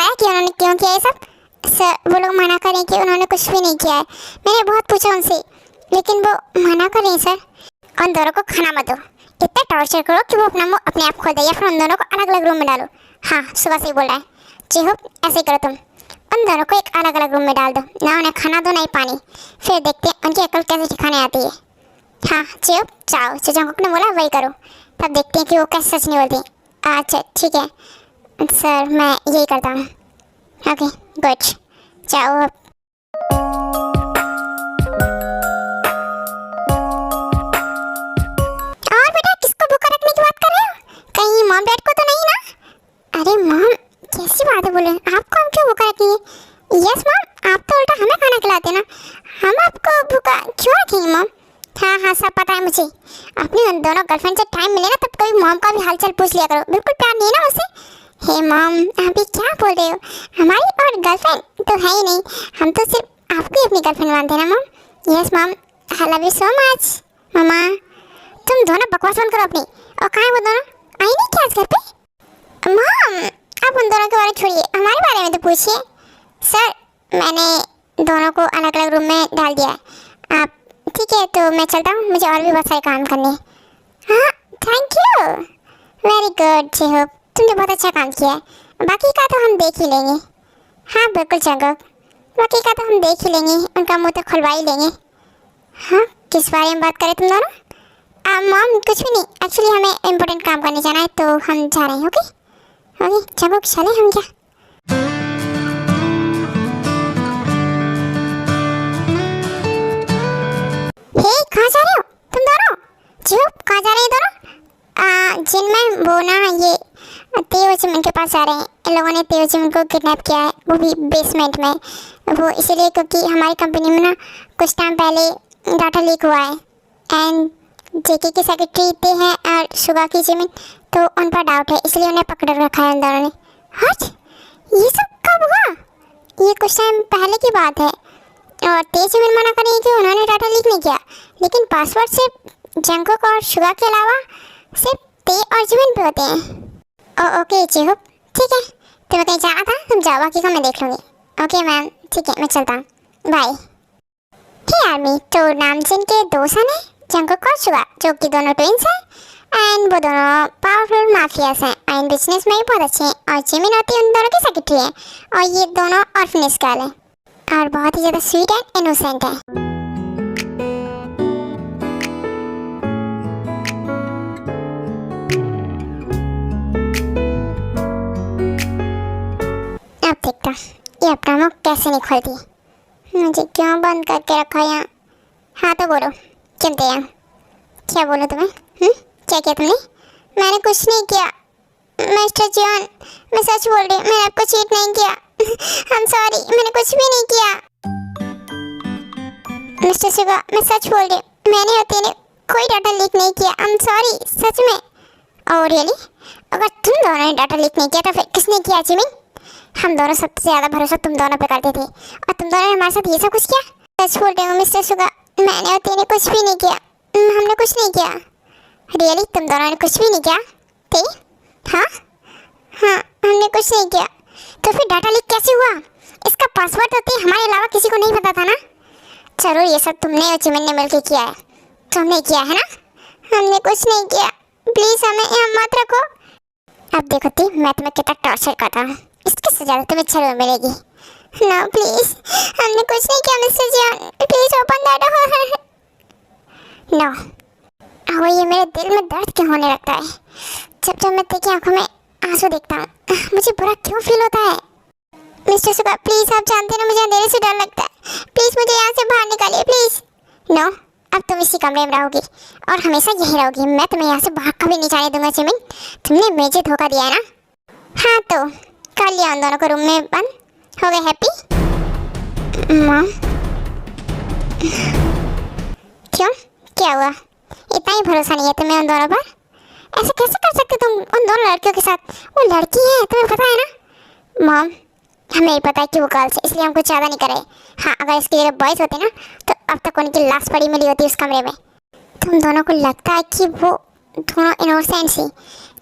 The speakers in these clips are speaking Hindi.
बताया कि उन्होंने क्यों किया ये सब? सर वो लोग मना करें कि उन्होंने कुछ भी नहीं किया है। मैंने बहुत पूछा उनसे लेकिन वो मना कर रही सर। उन दोनों को खाना मत दो, इतना टॉर्चर करो कि वो अपना मुंह अपने आप खोल दे, या फिर उन दोनों को अलग अलग रूम में डालो। हाँ सुबह से ही बोल रहा है चिहुप, ऐसे ही करो तुम। उन दोनों को एक अलग अलग रूम में डाल दो, ना उन्हें खाना दो ना ही पानी, फिर देखते हैं उनकी अकल कैसे ठिकाने आती है। हाँ चिहुप जाओ, जो जंकुक ने बोला वही करो, तब देखते हैं कि वो कैसे सच नहीं बोलती। अच्छा ठीक है सर, मैं यही करता हूँ। ओके गुड, जाओ अब। और बेटा किसको भूखा रखने की बात कर रहे हो? कहीं मॉम डैड को तो नहीं ना? अरे मॉम कैसी बात है बोले, आपको हम क्यों भूखा रखेंगे? यस मॉम, आप तो उल्टा हमें खाना खिलाते ना, हम आपको भूखा क्यों रखेंगे मॉम? हाँ हाँ सब पता है मुझे। अपनी उन दोनों गर्लफ्रेंड से टाइम मिले ना तब कभी मॉम का भी हालचाल पूछ लिया करो, बिल्कुल प्यार नहीं है ना उससे। हे मॉम आप ये क्या बोल रहे हो? हमारी और गर्लफ्रेंड तो है ही नहीं, हम तो सिर्फ आपको ही अपनी गर्लफ्रेंड मानते हैं ना mom. Yes mom, I love you so much. मम्मा तुम दोनों बकवास बंद करो अपनी। और कहाँ है वो दोनों, आई नहीं क्या आज घर पे? मॉम आप उन दोनों के बारे में छोड़िए, हमारे बारे में तो पूछिए। सर मैंने दोनों को अलग अलग रूम में डाल दिया है। आप ठीक है तो मैं चलता हूँ, मुझे और भी बहुत सारे काम करने हैं। हाँ थैंक यू, वेरी गुड चिहुप, तुमने बहुत अच्छा काम किया है। बाकी का तो हम देख ही लेंगे। हाँ बिल्कुल जंकुक, बाकी का तो हम देख ही लेंगे, उनका मुंह तो खुलवा ही लेंगे। हाँ किस बारे में बात करें तुम दोनों? मॉम कुछ भी नहीं, एक्चुअली हमें इम्पोर्टेंट काम करने जाना है तो हम जा रहे हैं। ओके ओके जंकुक चले हम क्या? हे कहाँ जा रहे हो तुम दोनों? चिहुप कहाँ जा रहे हैं दोनों? जिनमें वो ना ये तेओ जिमिन के पास जा रहे हैं। इन लोगों ने तेओ जिमिन को किडनैप किया है, वो भी बेसमेंट में। वो इसीलिए क्योंकि हमारी कंपनी में ना कुछ टाइम पहले डाटा लीक हुआ है एंड जेके की सेक्रेटरी ते हैं और शुगा की जिमिन, तो उन पर डाउट है, इसलिए उन्हें पकड़ रखा है उन दोनों ने। हट ये सब कब हुआ? ये कुछ टाइम पहले की बात है और ते जिमिन मना करेंगे कि उन्होंने डाटा लीक नहीं किया, लेकिन पासवर्ड सिर्फ जंकुक और शुगा के अलावा सिर्फ ते और जिमिन पे होते हैं। ओके चिहुप ठीक है, तुम्हें कहीं जाना था तुम जाओ, बाकी का मैं देख लूँगी। ओके मैम ठीक है मैं चलता हूँ, बाय। हे आर्मी, तो नामजिन के दो सन हैं जंकुक और शुगा, जो कि दोनों ट्विंस हैं एंड वो दोनों पावरफुल माफियाज हैं एंड बिजनेस में भी बहुत अच्छे हैं। और जिमिन होती है उन दोनों की सेक्रेटरी है और ये दोनों ऑर्फनेज गर्ल हैं और बहुत ही ज़्यादा स्वीट एंड इनोसेंट है। अब देखता ये अपना मुख कैसे नहीं खोलती, मुझे क्यों बंद करके रखा यहाँ? हाँ तो बोलो चिमटे यहाँ, क्या बोलो तुम्हें? क्या किया तुमने? मैंने कुछ नहीं किया मिस्टर जॉन, मैं सच बोल रही हूँ, मैंने आपको चीट नहीं किया। I'm sorry, मैंने कुछ भी नहीं किया। मिस्टर शुगा मैं सच बोल रही हूँ, मैंने और तेने कोई डाटा लीक नहीं किया। I'm sorry सच में। Oh really? अगर तुम दोनों ने डाटा लीक नहीं किया तो फिर किसने किया जिमिन? हम दोनों सबसे ज़्यादा भरोसा तुम दोनों पे करते थे और तुम दोनों ने हमारे साथ ये सब कुछ किया। सच बोल रही हूँ मिस्टर शुगा, मैंने और तेने कुछ भी नहीं किया, हमने कुछ नहीं किया। रियली तुम दोनों ने कुछ भी नहीं किया? ते? हाँ हाँ हमने कुछ नहीं किया। तो फिर डाटा लीक कैसे हुआ? इसका पासवर्ड तो हमारे अलावा किसी को नहीं पता था ना? जरूर ये सब तुमने और जिमिन ने मिलकर किया है। तुमने किया है ना? हमने कुछ नहीं किया, प्लीज़ हमें यहाँ मत रखो। अब देखो ती मैं तुम्हें कितना टॉर्चर करता हूँ, इसकी सजा तो तुम्हें जरूर मिलेगी। नो प्लीज़, हमने कुछ नहीं किया mister John, please open the door. No और ये मेरे दिल में दर्द क्यों होने लगता है जब जब मैं तेरी आंखों में आंसू देखता हूँ, मुझे बुरा क्यों फील होता है? मिस्टर शुगा प्लीज़, आप जानते हैं ना मुझे अंधेरे से डर लगता है, प्लीज़ मुझे यहाँ से बाहर निकालिए प्लीज़। नो अब तुम इसी कमरे में रहोगी और हमेशा यही रहोगी, मैं तुम्हें यहाँ से बाहर कभी नहीं जाने दूंगा जिमिन, तुमने मुझे धोखा दिया है ना? हाँ तो कर लिया उन दोनों को रूम में बंद, हो गए हैप्पी? मॉम क्यों क्या हुआ? इतना ही भरोसा नहीं है तुम्हें उन दोनों पर? ऐसे कैसे कर सकते तुम उन दोनों लड़कियों के साथ? वो लड़की है तुम्हें पता है ना? मॉम हमें पता है कि वो गर्ल्स है, इसलिए हम कुछ ज़्यादा नहीं करे। हाँ अगर इसकी जगह बॉयज़ होते ना तो अब तक उनकी लाश पड़ी मिली होती उस कमरे में। तुम दोनों को लगता है कि वो दोनों इनोसेंट थी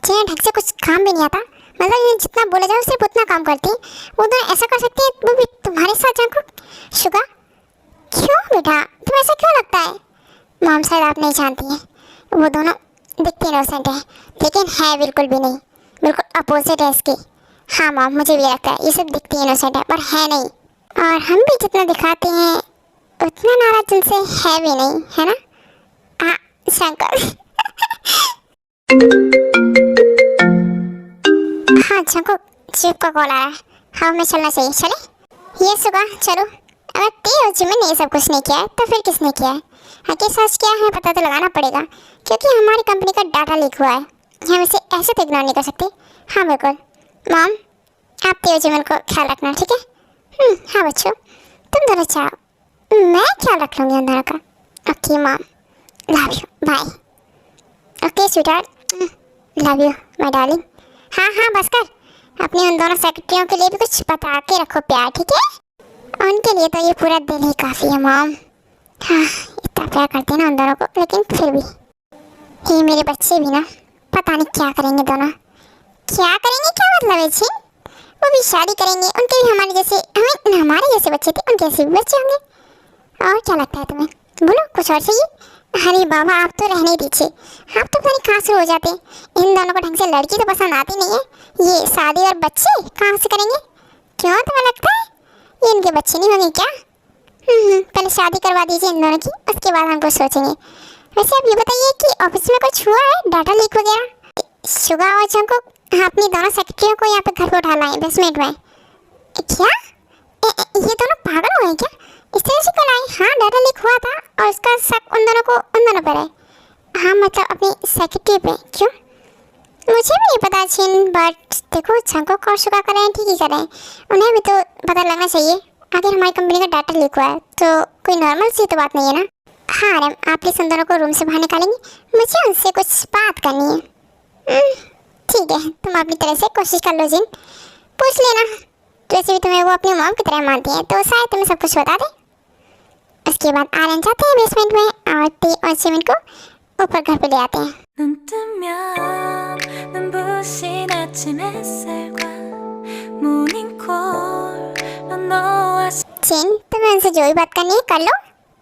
जिन्हें ढंग से कुछ काम भी नहीं आता, मतलब ये जितना बोला जाए सिर्फ उतना काम करती है। वो दोनों ऐसा कर सकती है, वो भी तुम्हारे साथ जंकुक। शुगा क्यों बेटा, तुम ऐसा क्यों लगता है? मॉम शायद आप नहीं जानती हैं, वो दोनों दिखते इनोसेंट है लेकिन है बिल्कुल भी नहीं, बिल्कुल अपोजिट है इसकी। हाँ मॉम, मुझे भी लगता है ये सब दिखती इनोसेंट है पर है नहीं, और हम भी जितना दिखाते हैं उतना नाराज उनसे है भी नहीं, है ना? हाँ शंकर। हाँ जंकुक, शिव का कॉल आ रहा है। हाँ हमें चलना चाहिए, चले? ये सुबह चलो। अगर ते जिमिन ने ये सब कुछ नहीं किया है तो फिर किसने किया है? आगे सच क्या है पता तो लगाना पड़ेगा, क्योंकि हमारी कंपनी का डाटा लीक हुआ है, हम इसे ऐसे तो इग्नोर नहीं कर सकते। हाँ बिल्कुल मॉम, आप ते जिमिन को ख्याल रखना, ठीक है? हाँ बच्चों, तुम दोनों चाहो, मैं ख्याल रख लूँगी उन दोनों का। Okay mom, love you, bye. Okay sweetheart, love you my darling. हाँ हाँ बस कर, अपनी उन दोनों सेक्रेटरियों के लिए भी कुछ बता के रखो प्यार, ठीक है? उनके लिए तो ये पूरा दिन ही काफ़ी है मॉम। हाँ इतना प्यार करते हैं ना उन दोनों को, लेकिन फिर भी ये मेरे बच्चे भी ना पता नहीं क्या करेंगे दोनों। क्या करेंगे, क्या मतलब है जी? वो भी शादी करेंगे, उनके भी हमारे जैसे, हमारे जैसे बच्चे थे, उनके ऐसे भी बच्चे होंगे। और क्या लगता है तुम्हें? बोलो कुछ और चाहिए? अरे बाबा आप तो रहने दीजिए, आप तो पता नहीं कहाँ से हो जाते हैं। इन दोनों को ढंग से लड़की तो पसंद आती नहीं है, ये शादी और बच्चे कहाँ से करेंगे? क्यों तुम्हें लगता है ये इनके बच्चे नहीं होंगे क्या? पहले शादी करवा दीजिए इन दोनों की, उसके बाद हम कुछ सोचेंगे। वैसे आप ये बताइए कि ऑफिस में कुछ हुआ है, डाटा लीक वगैरह? शुगा और जंकुक अपनी दोनों सेक्रेटरियों को यहाँ पे घर पे उठा लाए 10 मिनट में। क्या ये दोनों पागल हो गए क्या? इस तरह से कल आए? हाँ डाटा लीक हुआ था और उसका शक उन दोनों पर है। हाँ मतलब अपनी सेक्रेटरी पे। क्यों? मुझे भी नहीं पता चिन, बट देखो जंकुक और शुगा कर रहे हैं, ठीक ही कर रहे हैं, उन्हें भी तो पता लगना चाहिए। अगर हमारी कंपनी का डाटा लीक हुआ है तो कोई नॉर्मल सी तो बात नहीं है ना? हाँ रैम, आप प्लीज़ उन दोनों को रूम से बाहर निकालेंगे, मुझे उनसे कुछ बात करनी है। ठीक है, तुम अपनी तरह से कोशिश कर लो जिन, पूछ लेना। वैसे भी तुम्हें वो अपनी मॉम की तरह मानती है तो शायद तुम्हें सब कुछ बता दे। उसके बाद आर्यन जाते हैं बेसमेंट में और टी और जिमिन को ऊपर घर पे ले आते हैं। जिन तुम्हें उनसे जो भी बात करनी है कर लो,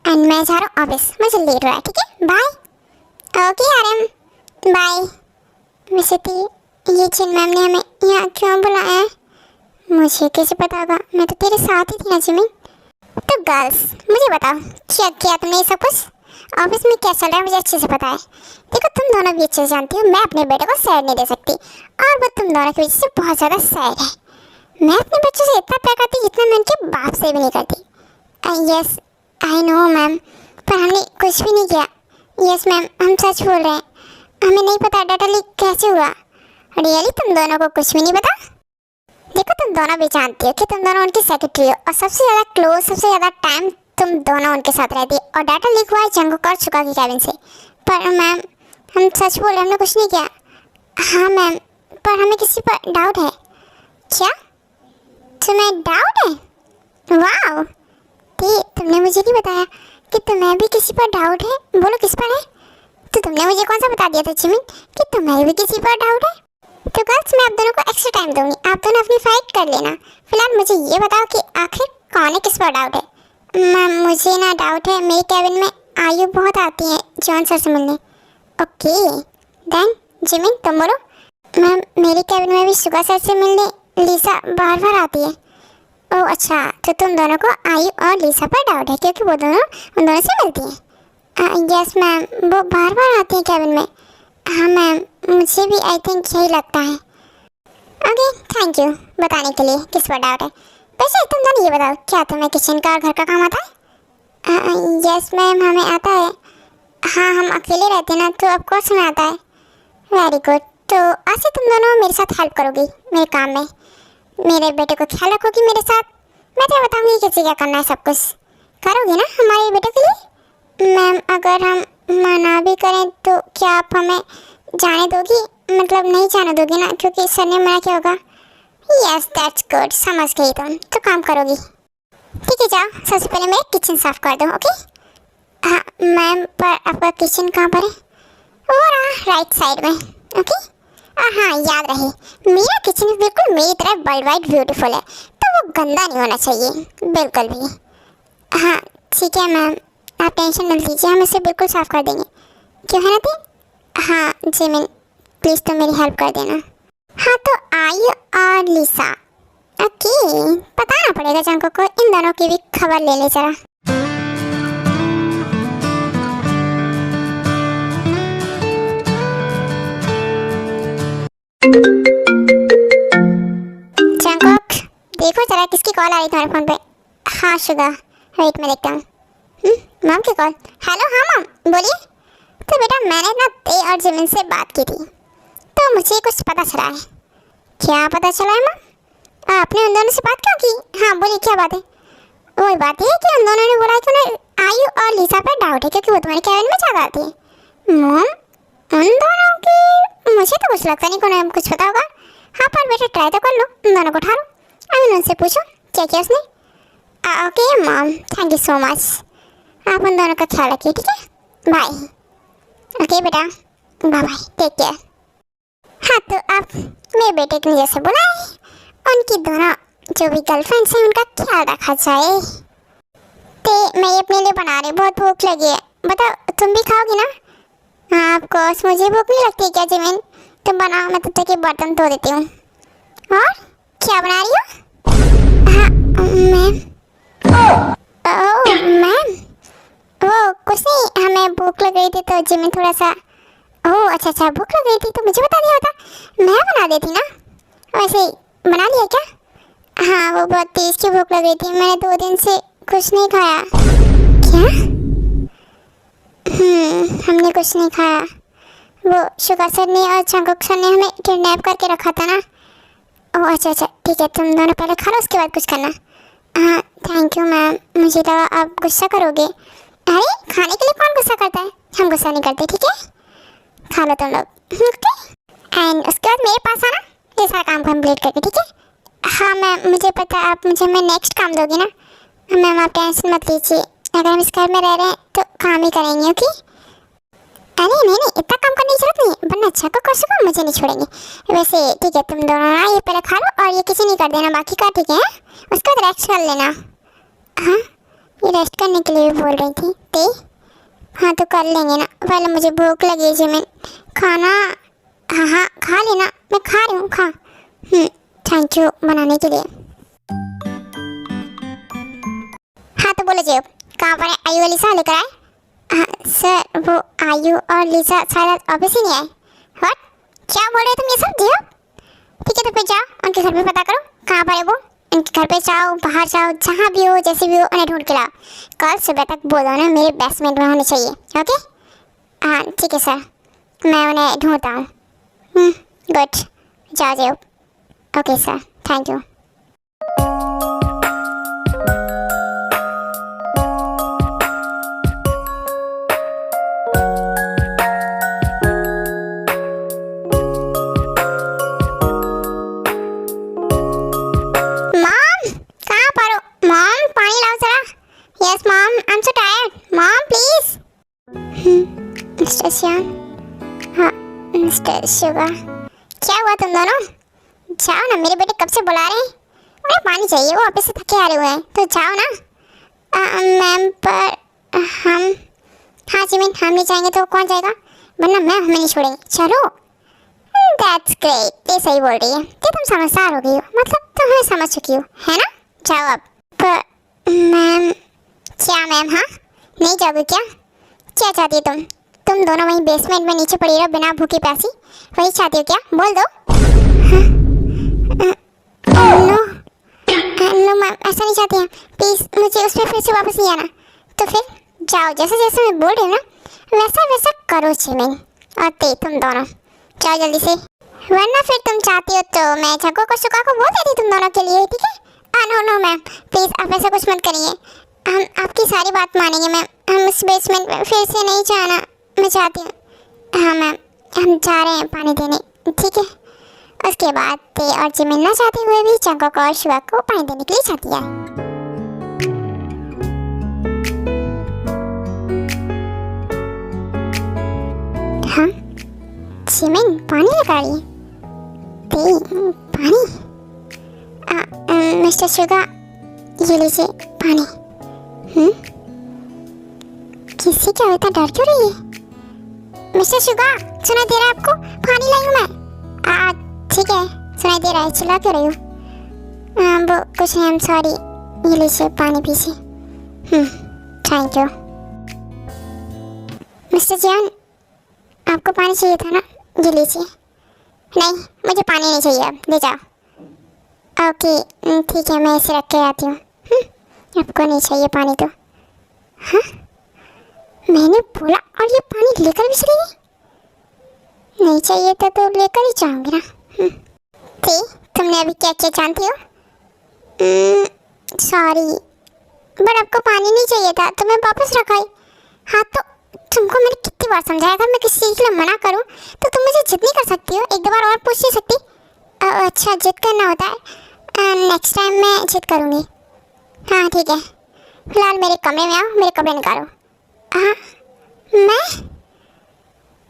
एंड मैं जा रहा हूँ ऑफिस, मुझे लेट हो रहा है, ठीक है? बाय। Okay Aryan, bye. वैसे तो ये जिन मैम ने हमें यहाँ क्यों बुलाया है मुझे कैसे पता होगा? मैं तो तेरे साथ ही थी ना जिमिन। तो गर्ल्स मुझे बताओ, क्या किया तुमने ये सब कुछ? ऑफिस में क्या चल रहा है मुझे अच्छे से पता है। देखो तुम दोनों भी अच्छे से जानती हो मैं अपने बेटे को सैड नहीं दे सकती, और वो तुम दोनों की वजह से बहुत ज़्यादा सैड है। मैं अपने बच्चों से इतना प्यार करती जितना मैं उनके बाप से भी नहीं करती। यस आई नो मैम, पर हमने कुछ भी नहीं किया। यस मैम, हम सच बोल रहे हैं, हमें नहीं पता डाटा लीक कैसे हुआ। रियली तुम दोनों को कुछ भी नहीं पता? देखो तुम दोनों भी जानती हो कि तुम दोनों उनकी सेक्रेटरी हो और सबसे ज़्यादा क्लोज, सबसे ज़्यादा टाइम तुम दोनों उनके साथ रहती है, और डाटा लीक हुआ है जंकुक और शुगा की कैबिन से। पर मैम हम सच बोल रहे, हमने कुछ नहीं किया। हाँ मैम, पर हमें किसी पर डाउट है। क्या तुम्हें डाउट है? वाह, तुमने मुझे नहीं बताया कि तुम्हें भी किसी पर डाउट है। बोलो किस पर है? तो तुमने मुझे कौन सा बता दिया था जिमिन कि तुम्हें भी किसी पर डाउट है? तो गर्ल्स मैं आप दोनों को एक्स्ट्रा टाइम दूंगी, आप दोनों अपनी फाइट कर लेना। फिलहाल मुझे ये बताओ कि आखिर कौन है, किस पर डाउट है? मैम मुझे ना डाउट है, मेरी कैबिन में आयु बहुत आती है जॉन सर से मिलने। ओके देन जिमिन तुम बोलो। मैम मेरी कैबिन में भी शुगा सर से मिलने लीसा बार बार आती है। ओह अच्छा, तो तुम दोनों को आयु और लीसा पर डाउट है क्योंकि वो दोनों उन दोनों से मिलती हैं। यस मैम, वो बार बार आती हैं कैबिन में। हाँ मैम, मुझे भी आई थिंक यही लगता है। ओके थैंक यू बताने के लिए किस पर डाउट है। वैसे तुम दोनों ये बताओ, क्या तुम्हें किचन का और घर का काम आता है? यस मैम हमें आता है। हाँ हम अकेले रहते हैं ना, तो ऑफकोर्स हमें आता है। वेरी गुड, तो आज से तुम दोनों मेरे साथ हेल्प करोगी मेरे काम में, मेरे बेटे को ख्याल रखोगी मेरे साथ। मैं तो बताऊँगी कैसे क्या करना है, सब कुछ करोगी ना हमारे बेटे के लिए? मैम अगर हम मना भी करें तो क्या आप हमें जाने दोगी? मतलब नहीं जाने दोगी ना, क्योंकि सर ने मना किया होगा। यस दैट्स गुड, समझ गई तुम, तो काम करोगी। ठीक है जाओ, सबसे पहले मैं किचन साफ कर दूँ। ओके हाँ मैम, पर आपका किचन कहाँ पर है? वो रहा राइट साइड में। ओके हाँ याद रहे, मेरा किचन बिल्कुल मेरी तरह वर्ल्ड वाइड ब्यूटीफुल है, तो वो गंदा नहीं होना चाहिए बिल्कुल भी। हाँ ठीक है मैम, आप टेंशन मत लीजिए, हम इसे बिल्कुल साफ़ कर देंगे। क्यों है ना दी? हाँ जिमिन प्लीज़ तुम मेरी हेल्प कर देना। हाँ तो आयु और लिसा, ओके बताना पड़ेगा जंको को, इन दोनों की भी खबर ले ले जरा। जंकोक देखो जरा किसकी कॉल आ रही तुम्हारे फोन पे। हाँ शुगा वेट मैं देखता हूँ। मॉम की कॉल। हेलो हाँ मॉम बोलिए। तो बेटा मैंने ना ते और जिमिन से बात की थी, तो मुझे कुछ पता चला है। क्या पता चला है मॉम? आपने उन दोनों से बात क्यों की? हाँ बोलिए क्या बात है? वही बात है कि उन दोनों ने बोला कि उन्हें आयु और लिसा पर डाउट है क्योंकि वो तुम्हारे कैबिन में ज्यादा आती है। मॉम उन दोनों की मुझे तो कुछ लगता नहीं कि उन्हें कुछ पता होगा। हाँ पर बेटा ट्राई तो कर लो, उन दोनों को उठा लो, अभी उनसे पूछो क्या किया उसने। Okay mom thank you so much, आप उन दोनों का ख्याल रखिए ठीक है, बाय। ओके बेटा बाय बाय टेक केयर। हाँ तो आप मेरे बेटे को जैसे बुलाए, उनकी दोनों जो भी गर्लफ्रेंड्स हैं उनका ख्याल रखा जाए। ते मैं ये अपने लिए बना रही, बहुत भूख लगी है। बताओ तुम भी खाओगी ना? हाँ ऑफकोर्स, मुझे भूख नहीं लगती क्या जिमिन? तुम बनाओ, मैं तब तक ये बर्तन धो देती हूँ। और क्या बना रही हो? हाँ मैम। ओह मैम वो कुछ नहीं, हमें भूख लग गई थी तो जिमिन थोड़ा सा। ओह अच्छा भूख लग गई थी तो मुझे बता दिया होता, मैं बना देती ना। वैसे बना लिया क्या? हाँ वो बहुत तेज की भूख लग रही थी, मैंने 2 दिन से कुछ नहीं खाया। क्या? हमने कुछ नहीं खाया। वो शुगा सर ने और जंगकुक सर ने हमें किडनैप करके रखा था ना। ओह अच्छा ठीक है, तुम दोनों पहले खा लो उसके बाद कुछ करना। हाँ थैंक यू मैम, मुझे लगा आप गुस्सा करोगे। अरे खाने के लिए कौन गुस्सा करता है, हम गुस्सा नहीं करते ठीक है, खा लो तुम लोग ओके। एंड उसके बाद मेरे पास आना ये सारा काम कंप्लीट करके ठीक है। हाँ मैम मुझे पता है, आप मुझे मैं नेक्स्ट काम दोगी ना। मैम आप टेंशन मत लीजिए, अगर हम इस घर में रह रहे हैं तो काम ही करेंगे ओके। अरे नहीं इतना काम करने की जरूरत नहीं, वरना अच्छा को कर सको मुझे नहीं छोड़ेंगे। वैसे ठीक है तुम दोनों ना ये पहले खा लो और ये किसी नहीं कर देना बाकी का ठीक है, उसके बाद रेस्ट कर लेना। हाँ ये रेस्ट करने के लिए भी बोल रही थी ते। हाँ तो कर लेंगे ना, पहले मुझे भूख लगी जिमिन, खाना। हाँ खा लेना, मैं खा रही हूँ खा। थैंक यू बनाने के लिए। हाँ तो बोलो जी कहाँ पर है आयु और लिसा, लेकर आए? हाँ सर वो आयु और लिसा शायद ऑफिस ही नहीं आए। व्हाट क्या बोल रहे तुम ये सब जी? ठीक है तो फिर जाओ उनके घर पे पता करो कहाँ पर है वो, उनके घर पे जाओ बाहर जाओ जहाँ भी हो जैसे भी हो उन्हें ढूंढ के लाओ। कल सुबह तक बोलो ना मेरे बेसमेंट में होने चाहिए ओके। हाँ ठीक है सर, मैं उन्हें ढूंढता हूँ। गुड जाओ okay sir thank you. Mister Shyam. हाँ मिस्टर शुगर, क्या हुआ तुम दोनों? जाओ ना, मेरे बेटे कब से बुला रहे हैं, उन्हें पानी चाहिए, वो ऑफिस से थके आ रहे हुए हैं, तो जाओ ना। मैम पर हम, हाँ जिमिन हम नहीं जाएंगे तो कौन जाएगा, वरना मैम हमें नहीं छोड़ेंगे, चलो। दैट्स ग्रेट, ये सही बोल रही है कि तुम समझदार हो गई हो, मतलब तुम हमें समझ चुकी हो है ना, जाओ अब। पर मैम। क्या मैम? हाँ नहीं जाओगे क्या? क्या चाहती हो तुम दोनों वहीं बेसमेंट में नीचे पड़ी रहो बिना भूखी प्यासी, वही चाहती हो क्या? बोल दो। नो मैम ऐसा नहीं चाहती हैं, प्लीज़ मुझे उस पर फिर से वापस नहीं आना। तो फिर जाओ, जैसे जैसे मैं बोल रही हूँ ना वैसा वैसा करो जिमिन और ते, तुम दोनों जाओ जल्दी से, वरना फिर तुम चाहती हो तो मैं जग्गू को शुगा को बोल देती तुम दोनों के लिए, ठीक है? नो मैम प्लीज़ आप ऐसा कुछ मत करिए, हम आपकी सारी बात मानेंगे मैम, हम उस बेसमेंट में फिर से नहीं जाना, मैं चाहती हूँ। हाँ मैम हम जा रहे हैं पानी देने, ठीक है? उसके बाद ते और जिमिन ना चाहते हुए भी जग्गू को और शुगा को पानी देने के लिए चाहती है। हाँ जिमिन पानी लगा रही है, पानी। मिस्टर शुगा, ये लीजिए पानी। किसी क्या इतना डर क्यों रही है? मिस्टर शुगा, सुनाई दे रहा है आपको? पानी लाई हूँ मैं। ठीक है, सुनाई दे रहा है, चिल्ला क्यों रही हो? वो कुछ नहीं, आई एम सॉरी। ये लीजिए पानी पीजिए। Thank you. मिस्टर जियान, आपको पानी चाहिए था ना? ये लीजिए। नहीं, मुझे पानी नहीं चाहिए, अब ले जाओ। ओके ठीक है, मैं इसे रख के आती हूँ। आपको नहीं चाहिए पानी तो? हाँ, मैंने बोला और ये पानी लेकर भी चली गई। नहीं चाहिए तो लेकर ही जाऊंगी ना। ती, तुमने अभी क्या क्या जानती हो? सॉरी, बट आपको पानी नहीं चाहिए था तो मैं वापस रखाई। हाँ तो तुमको मैंने कितनी बार समझाया था, मैं किसी चीज़ के लिए मना करूँ तो तुम मुझे जिद नहीं कर सकती हो? एक दो बार और पूछ नहीं सकती? अच्छा, जिद करना होता है। नेक्स्ट टाइम मैं जिद करूँगी। हाँ ठीक है, फिलहाल मेरे कमरे में आओ, मेरे कपड़े निकालो। हाँ, मैं?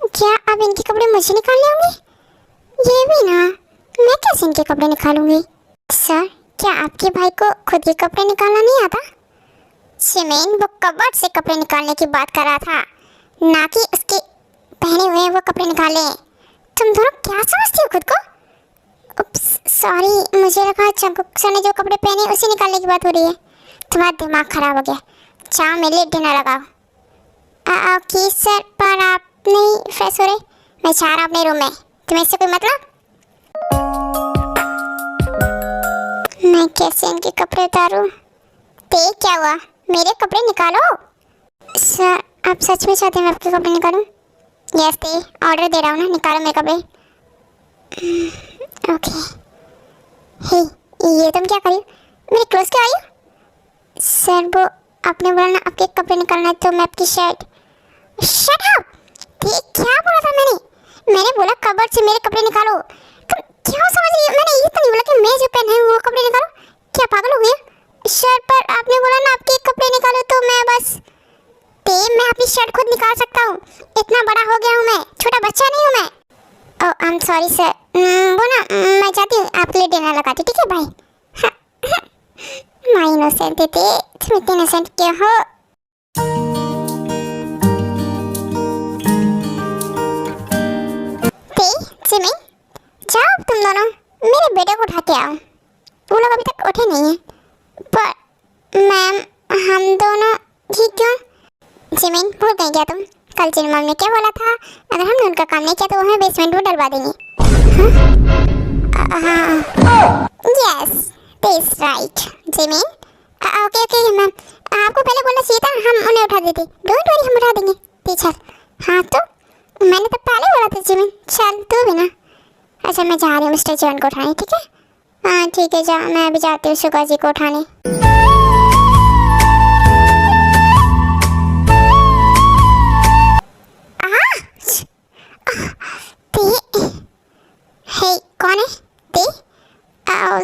क्या अब इनके कपड़े मुझे निकालने होंगे? ये भी ना, मैं कैसे इनके कपड़े निकालूंगी? सर, क्या आपके भाई को खुद के कपड़े निकालना नहीं आता? शिमेन, वो कबर्ड से कपड़े निकालने की बात कर रहा था, ना कि उसके पहने हुए वो कपड़े निकाले। तुम दोनों क्या समझती हो खुद को? सॉरी, मुझे लगा जंकुक सर ने जो कपड़े पहने उसे निकालने की बात हो रही है। तुम्हारा दिमाग खराब हो गया। चाह मेरे लिए डिनर लगाओ। ओके सर, पर आप नहीं फ्रेश हो रहे? मैं चाह रहा अपने रूम में, तुम्हें इससे कोई मतलब? मैं कैसे इनके कपड़े उतारूं? ते, क्या हुआ? मेरे कपड़े निकालो। सर, आप सच में चाहते हैं मैं आपके कपड़े निकालूं? यस ते, ऑर्डर दे रहा हूँ ना, निकालो मेरे कपड़े। ओके। हे, ये तुम क्या कर रही हो? मेरे क्लोज क्यों आई हो? सर, वो आपने बोला ना आपके कपड़े निकालना है तो मैं आपकी शर्ट। Shut up! ठीक, क्या बोला था मैंने बोला कबर्ड से मेरे कपड़े निकालो। तुम क्या समझ रही हो? मैंने ये तो नहीं बोला कि मैं जो पहने हैं वो कपड़े निकालो। क्या पागल हो गई? शर्ट पर आपने बोला ना आपके कपड़े निकालो तो मैं बस। मैं अपनी शर्ट खुद निकाल सकता हूँ, इतना बड़ा हो गया हूँ मैं, छोटा बच्चा नहीं हूँ मैं। ओह आई एम सॉरी सर। वो ना, मैं चाहती हूँ आपके लिए डिनर लगाती, ठीक है भाई? माय इनोसेंट थे, तुम इतने इनोसेंट क्यों हो? जिमी, जाओ तुम दोनों मेरे बेटे को उठा के आओ, वो लोग अभी तक उठे नहीं हैं। पर मैम, हम दोनों ही क्यों? जिमिन, भूल गई क्या तुम? कल जिनमल ने क्या बोला था, अगर हमने उनका काम नहीं किया तो वो हमें बेसमेंट में डलवा देंगे। हाँ, yes this right Jimin. Okay okay ma'am, आपको पहले बोलना चाहिए था, हम उन्हें उठा देते। डोंट वरी, हम उठा देंगे टीचर। हाँ तो मैंने तो पहले बोला था जिमिन, चल तू भी ना। अच्छा, मैं जा रही हूँ मिस्टर जॉन को उठाने, ठीक है? हाँ ठीक है, जा, मैं अभी जाती हूँ शुगा जी को उठाने। हे, कौन है? ते?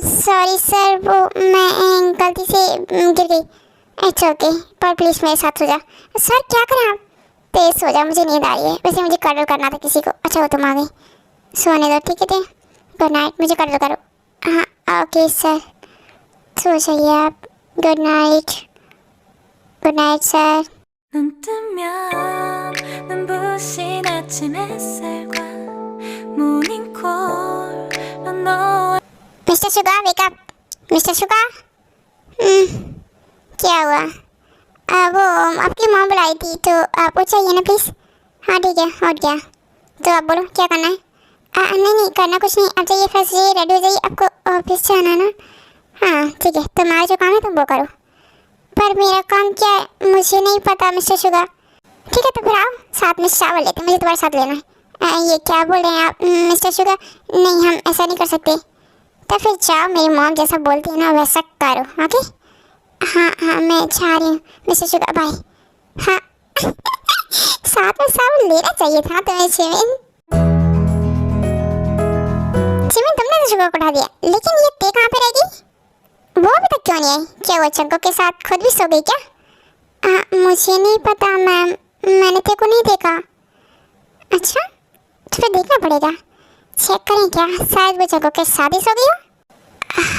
सॉरी सर, वो मैं गलती से गिर गई। इट्स ओके, पर प्लीज़ मेरे साथ हो जा। सर क्या करें आप? तेज सो जा, मुझे नींद आ रही है। वैसे मुझे कर्ल करना था किसी को। अच्छा वो तुम आ गई, सोने दो, ठीक है? गुड नाइट, मुझे कर्ल करो। हाँ ओके सर, सो जाइए आप। Good night, good night sir. 눈 뜨면 눈부신 아침 햇살과 모닝콜로 너와 mister Suga, wake up. Mister Suga, क्या हुआ? वो आपकी माँ बुलाई थी तो आप उठाइए ना प्लीज़। हाँ ठीक है, उठ गया। तो आप बोलो क्या करना है? नहीं करना कुछ नहीं, आप जाइए फ्रेश जाइए, रेडी हो जाइए, आपको ऑफिस जाना है ना? हाँ ठीक है, तुम्हारा जो काम है तुम वो करो। पर मेरा काम क्या है मुझे नहीं पता मिस्टर शुगा। ठीक है तो फिर आओ साथ में शावर लेते हैं, मुझे तुम्हारे साथ लेना है। ये क्या बोल रहे हैं आप मिस्टर शुगा? नहीं, हम ऐसा नहीं कर सकते। तो फिर जाओ, मेरी मॉम जैसा बोलती है ना वैसा करो, ओके? हाँ मैं जा रही हूँ मिस्टर शुगा, बाय। हाँ साथ में शावर लेना चाहिए था तुम्हें जिमिन। जिमिन, तुमने तो शुगा को उठा दिया, लेकिन ये ते कहाँ पे रहेगी? वो अभी तक क्यों नहीं आई? क्या वो चंको के साथ खुद भी सो गई क्या? मुझे नहीं पता मैम, मैंने तेरे को नहीं देखा। अच्छा तो फिर देखना पड़ेगा। चेक करें क्या? शायद वो जगह के शादी हो गई हो।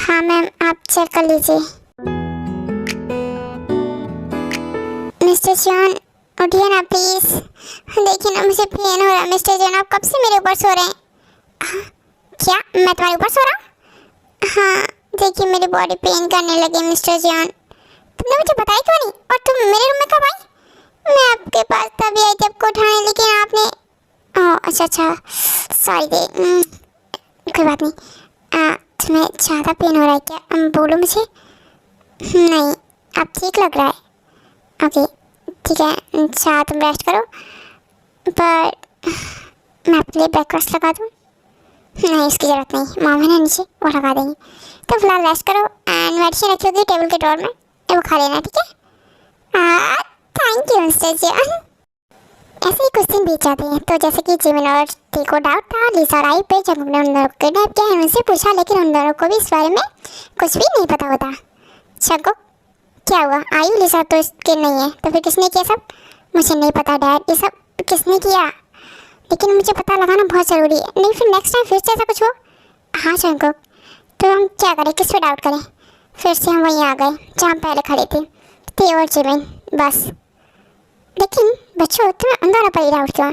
हाँ मैम, आप चेक कर लीजिए। मिस्टर जॉन उठिए ना प्लीज। देखिए ना मुझे पेन हो रहा है। मिस्टर जॉन आप कब से मेरे ऊपर सो रहे हैं? हाँ, क्या मैं तुम्हारे ऊपर सो रहा हूँ? हाँ देखिए मेरी बॉडी पेन करने लगी मिस्टर जॉन। तुमने मुझे बताया क्यों नहीं? और तुम मेरे रूम में कब आई? मैं आपके पास तभी आई थी आपको उठाने, लेकिन आपने ओह अच्छा सॉरी दे। कोई बात नहीं। तुम्हें ज़्यादा पेन हो रहा है क्या? बोलो मुझे। नहीं, अब ठीक लग रहा है। ओके ठीक है, अच्छा तुम रेस्ट करो, पर मैं आपके लिए ब्रेकफास्ट लगा दूँ? नहीं उसकी ज़रूरत नहीं, मामा है ना नीचे, वो लगा देंगे। तो फिलहाल रेस्ट करो एंड मेडिसिन रखी होगी टेबल के ड्रॉर में, वो खा लेना ठीक है। Thank you mister John. ऐसे ही कुछ दिन बीत जाते हैं। तो जैसे कि जिमिन और टी को डाउट था, लिसा और आई पे जंगुक ने उन दोनों को किडनैप किया है उनसे पूछा, लेकिन उन दोनों को भी इस बारे में कुछ भी नहीं पता होता। जंगुक क्या हुआ? आयु लिसा तो इसके नहीं है, तो फिर किसने किया सब? मुझे नहीं पता डैड, ये सब किसने किया, लेकिन मुझे पता लगाना बहुत ज़रूरी है, नहीं फिर नेक्स्ट टाइम फिर से ऐसा कुछ हो। हाँ जंगुक, तो हम क्या करें, किस पे डाउट करें? फिर से हम वहीं आ गए जहाँ पहले खड़े थे, टी और जिमिन बस। लेकिन बच्चों तुम्हें उन दोनों पर ही डाउट क्यों?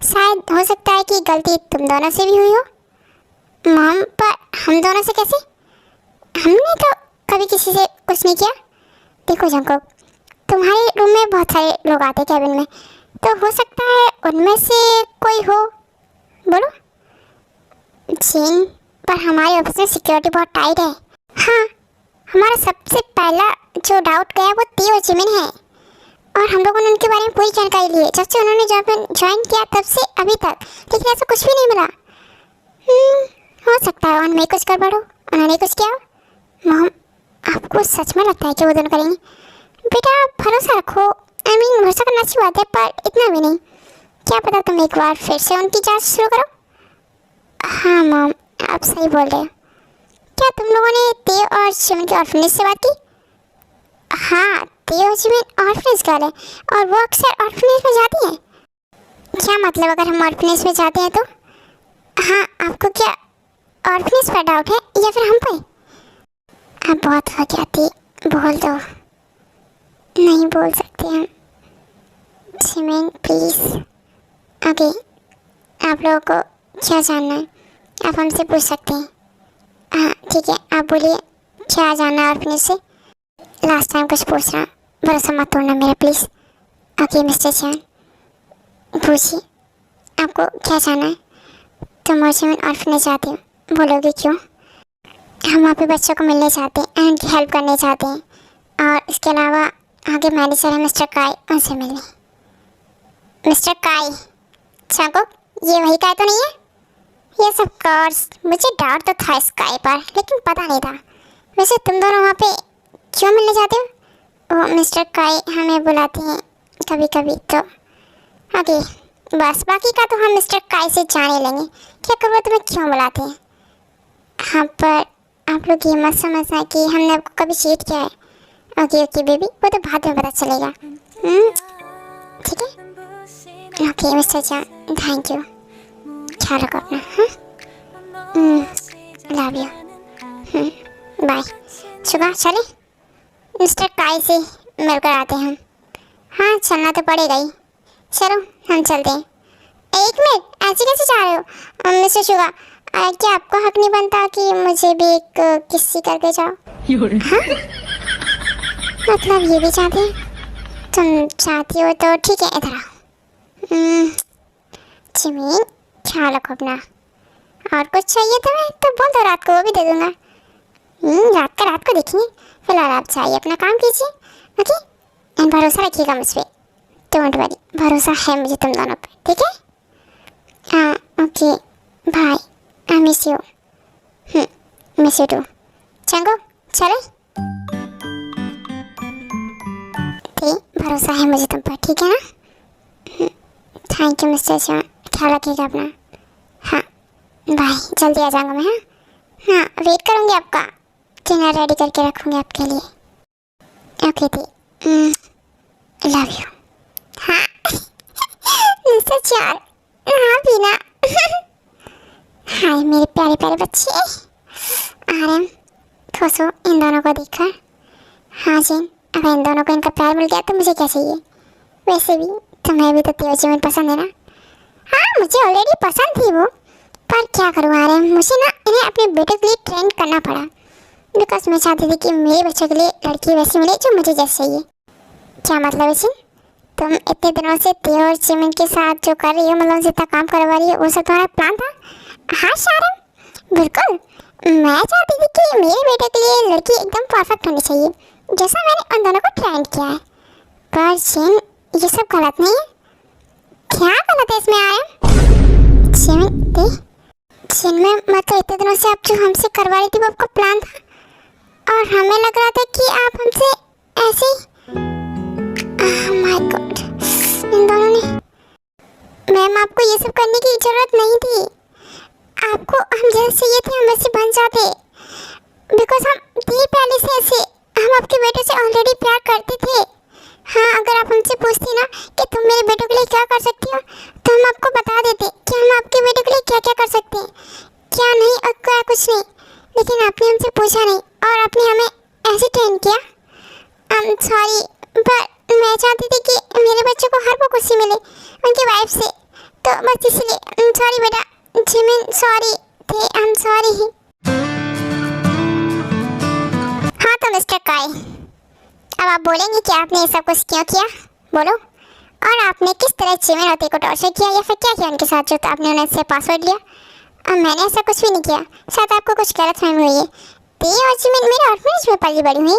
शायद हो सकता है कि गलती तुम दोनों से भी हुई हो। मॉम, पर हम दोनों से कैसे? हमने तो कभी किसी से कुछ नहीं किया। देखो जंगुक, तुम्हारे रूम में बहुत सारे लोग आते हैं कैबिन में, तो हो सकता है उनमें से कोई हो। बोलो। जिन, पर हमारे ऑफिस में सिक्योरिटी बहुत टाइट है। हाँ, हमारा सबसे पहला जो डाउट गया वो टी और जिमिन है, और हम लोगों ने उनके बारे में पूरी जानकारी ली है जब से उन्होंने ज्वाइन किया तब से अभी तक, लेकिन ऐसा कुछ भी नहीं मिला। हो सकता है उनमें कुछ गड़बड़ हो, उन्होंने कुछ किया हो। मॉम, आपको सच में लगता है कि वो दोनों करेंगे? बेटा भरोसा रखो, भरोसा करना अच्छी बात है, पर इतना भी नहीं। क्या पता तुम एक बार फिर से उनकी जांच शुरू करो। हाँ मॉम, आप सही बोल रहे हो। क्या तुम लोगों ने टी और जिमिन के ऑर्फनेज से बात की? हाँ, टी और जिमिन ऑर्फनेज गर्ल है और वो अक्सर ऑर्फनेज में जाती हैं। क्या मतलब अगर हम ऑर्फनेज में जाते हैं तो? हाँ, आपको क्या ऑर्फनेज पर डाउट है या फिर हम पे? अब बहुत हो गया थी, बोल दो। नहीं बोल सकते हम। Jimin please. ओके, आप लोगों को क्या जानना है आप हमसे पूछ सकते हैं। हाँ ठीक है, आप बोलिए क्या जानना है ऑर्फनेज से। लास्ट टाइम कुछ पूछ रहा, भरोसा मत तोड़ना मेरा प्लीज़। ओके मिस्टर जॉन, पूछिए आपको क्या जानना है। तुम और जिमिन ऑर्फनेज जाते हो, बोलोगे क्यों? हम वहाँ पे बच्चों को मिलने चाहते हैं एंड उनकी हेल्प करने चाहते हैं, और इसके अलावा आगे मैनेजर है मिस्टर काई, उनसे मिलने। मिस्टर काई, जंगुक ये वही काई तो नहीं है? यस ऑफ कोर्स, मुझे डाउट तो था इस काई पर, लेकिन पता नहीं था। वैसे तुम दोनों वहाँ पे क्यों मिलने जाते हो? वो मिस्टर काई हमें बुलाते हैं कभी कभी तो। ओके बस, बाकी का तो हम मिस्टर काई से जान ही लेंगे कि आखिर वो तुम्हें क्यों बुलाते हैं। हाँ, पर आप लोग ये मत समझना कि हमने आपको कभी चीट किया है। ओके ओके बेबी, वो तो बाद में पता चलेगा। ठीक है? Okay mister John, thank you, ख्याल रखो अपना। Love you, bye. सुबह चले मिस्टर काई से मिलकर आते हैं हम। हाँ चलना तो पड़ेगा ही, चलो हम चलते हैं। एक मिनट, ऐसे कैसे जा रहे हो मिस्टर शुगा? क्या आपको हक नहीं बनता कि मुझे भी एक किस्सी करके जाओ? हाँ? मतलब ये भी चाहते हैं? तुम चाहती हो तो ठीक है, इधर आओ। जिमिन ख्याल रखो अपना, और कुछ चाहिए तुम्हें तो बोल दो, रात को वो भी दे दूंगा। रात को देखेंगे, फिलहाल आप चाहिए अपना काम कीजिए। ओके, एंड भरोसा रखिएगा मुझ पर, डोंट वरी, भरोसा है मुझे तुम दोनों पर, ठीक है? हाँ okay bye, I miss you. Miss you too. चंगो चले? ठीक, भरोसा है मुझे तुम पर, ठीक है ना? थैंक यू मिस्टर जॉन, ख्याल रखिएगा अपना। हाँ बाय, जल्दी आ जाऊँगा मैं। हाँ वेट करूँगी आपका, डिनर रेडी करके रखूँगी आपके लिए। Okay the, love you. हाँ मिस्टर जॉन, हाँ बीना। हाय मेरे प्यारे प्यारे बच्चे, आरएम खुश हो इन दोनों को देखकर। हाँ जी, अगर इन दोनों को इनका प्यार मिल गया तो मुझे क्या चाहिए। वैसे भी तुम्हें भी तो तेज जिमिन पसंद है ना। हाँ मुझे ऑलरेडी पसंद थी वो, पर क्या करूँ आरएम, मुझे ना इन्हें अपने बेटे के लिए ट्रेंड करना पड़ा, बिकॉज मैं चाहती थी कि मेरे बच्चे के लिए लड़की वैसी मिले जो मुझे जैसे चाहिए। क्या मतलब है तुम इतने दिनों से तेज और जिमिन के साथ जो कर रही हो, मतलब जितना काम करवा रही हो, वो सब तुम्हारा प्लान था। हाँ शारम, बिल्कुल मैं चाहती थी कि मेरे बेटे के लिए लड़की एकदम परफेक्ट होनी चाहिए, जैसा मैंने उन दोनों को ट्रेंड किया है। पर जिन ये सब गलत नहीं है। क्या गलत है इसमें आरएम? जिमिन दे जिनमें मतलब इतने दिनों से आप जो हमसे करवा रही थी वो आपका प्लान था, और हमें लग रहा था कि आप हमसे ऐसे माय गॉड, इन दोनों ने। मैम आपको ये सब करने की जरूरत नहीं थी, आपको हम जैसे ये थे हम वैसे बन जाते, बिकॉज हम थे पहले से ऐसे, हम आपके बेटे से ऑलरेडी प्यार करते थे। हाँ अगर आप हमसे पूछती ना कि तुम मेरे बेटे के लिए क्या कर सकती हो, तो हम आपको बता देते कि हम आपके बेटे के लिए क्या क्या कर सकते हैं, क्या नहीं और क्या कुछ नहीं। लेकिन आपने हमसे पूछा नहीं और आपने हमें ऐसे ट्रेन किया। आई एम सॉरी, पर मैं चाहती थी कि मेरे बच्चे को हर वो खुशी मिले उनकी वाइफ से, तो बस इसलिए। सॉरी बेटा जिमिन, सॉरी थे, आई एम सॉरी। हाँ तो मिस्टर काई, अब आप बोलेंगे कि आपने ये सब कुछ क्यों किया, बोलो। और आपने किस तरह जिमिन और ते को टॉर्चर किया, या फिर क्या किया उनके साथ जो आपने उनसे पासवर्ड लिया। और मैंने ऐसा कुछ भी नहीं किया, शायद आपको कुछ गलतफहमी हुई है। ते और जिमिन मेरे ऑर्फनेज में पली बड़ी हुई,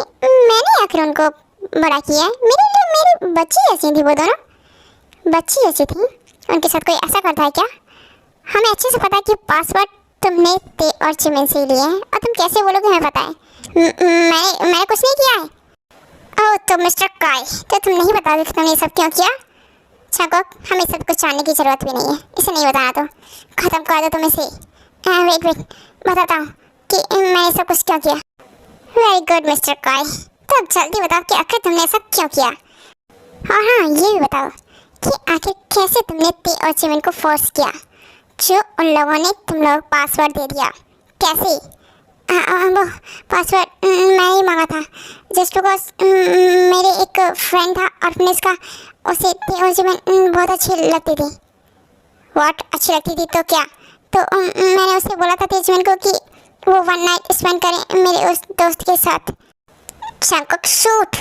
मैंने आखिर उनको बड़ा किया है। मेरे लिए मेरी बच्ची जैसी थी वो दोनों, बच्ची जैसी थी। उनके साथ कोई ऐसा करता है क्या? हमें अच्छे से पता है कि पासवर्ड तुमने ते और जिमिन से ही लिए हैं, और तुम कैसे बोलोगे हमें पता है। मैंने कुछ नहीं किया है। ओह तो मिस्टर काई, तो तुम नहीं बता देते तुमने ये सब क्यों किया। छाकोक, हमें सब कुछ जानने की जरूरत भी नहीं है, इसे नहीं बताना तो खत्म कर दो तुम इसे। वेट बताता हूँ कि मैंने सब कुछ क्यों किया। वेरी गुड मिस्टर काई, तो अब जल्दी बताओ कि आखिर तुमने ऐसा क्यों किया। और हाँ ये भी बताओ कि आखिर कैसे तुमने ते और जिमिन को फोर्स किया, जो उन लोगों ने तुम लोग पासवर्ड दे दिया, कैसे। वो पासवर्ड मैं ही मांगा था, जस्ट बिकॉज मेरे एक फ्रेंड था ऑर्फनेज का, उसे ते और जिमिन बहुत अच्छी लगती थी। व्हाट अच्छी लगती थी तो क्या, तो मैंने उसे बोला था ते जिमिन को कि वो वन नाइट स्पेंड करें मेरे उस दोस्त के साथ। शंकुक शूट,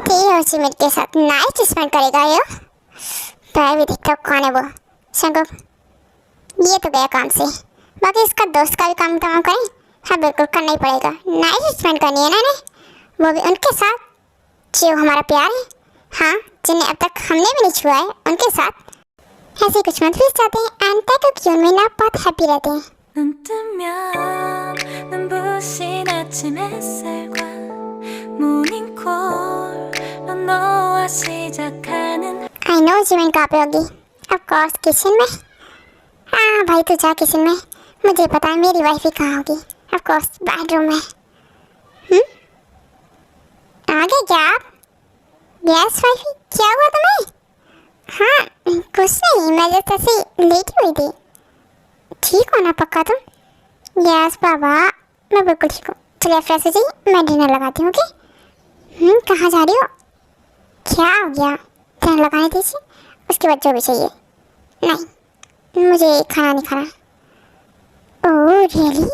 ते और जिमिन के साथ नाइट स्पेंड करेगा ये, मैं भी देखता हूँ कौन है वो। शंकुक ये तो गया काम से, बाकी इसका दोस्त का भी काम तमाम करें। हाँ बिल्कुल करना ही पड़ेगा, नाइट स्पेंड करनी है ना, वो भी उनके साथ जो हमारा प्यार है। हाँ जिन्हें अब तक हमने भी नहीं छुआ है, उनके साथ ऐसे कुछ मंथ भी जाते हैं एंड तक क्यों में ना बहुत हैप्पी रहते हैं। 눈 뜨면 눈부신 아침 햇살과 모닝콜로 너와 시작하는 आई नो जिमिन कहाँ पे होगी, ऑफ कोर्स किचन में। हाँ भाई तू जा किचन में, मुझे पता है मेरी वाइफ ही कहाँ होगी, ऑफ कोर्स बेडरूम में। आगे क्या आप? यस वाइफी, क्या हुआ तुम्हें? हाँ कुछ नहीं, मैं जैसे ऐसे लेटी हुई थी। ठीक हो ना पक्का तुम? यस बाबा मैं बिल्कुल ठीक हूँ। चलिए फ्रेश हो जाइए, मैं डिनर लगाती हूँ। ओके कहाँ जा रही हो? क्या हो गया, डिनर लगाने दीजिए, उसके बाद जो भी चाहिए। नहीं मुझे खाना नहीं खाना। ओह रियली,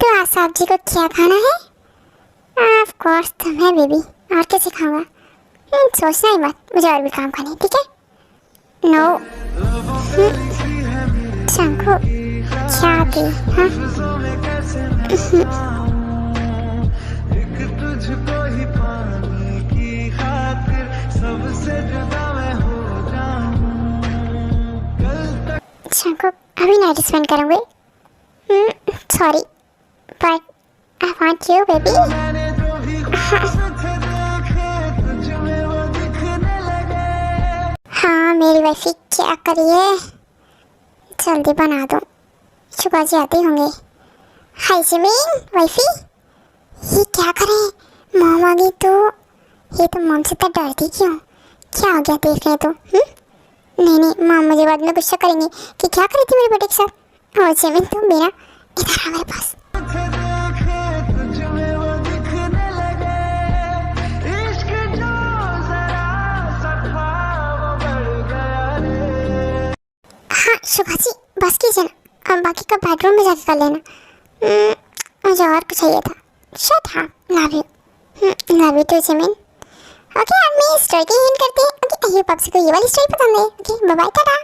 तो आज साहब जी को क्या खाना है? ऑफ कोर्स तुम्हें बेबी, और कैसे खाऊंगा। सोचना ही मत, मुझे और भी काम खाने, ठीक है। नो शंकु क्या थी, हाँ शंकु अभी नाइट स्पेंड करूँगी। Sorry but I want you baby. हाँ मेरी वाइफी क्या करिए, जल्दी बना दो, शुक्र जी आते होंगे। हाय जिमिन वाइफी, ये क्या करें, मॉम आ गई तो। ये तो मॉम से तो डरती क्यों, क्या हो गया देख रहे तो। नहीं माँ मुझे बाद में गुस्सा करेंगे कि क्या करी थी मेरे बेटे के साथ। और जिमिन तुम भी ना इधर आ मेरे पास। हाँ सुभाषी बस कीजिए ना, अब बाकी का बेडरूम में जाके कर लेना। मुझे और कुछ चाहिए था। शट हाँ, love you. Love you too Jimin. Okay अब मैं स्टोरी की हिंट करती हूँ। ओके ये पब से को ये वाली स्टोरी पसंद है। Okay bye bye Tata.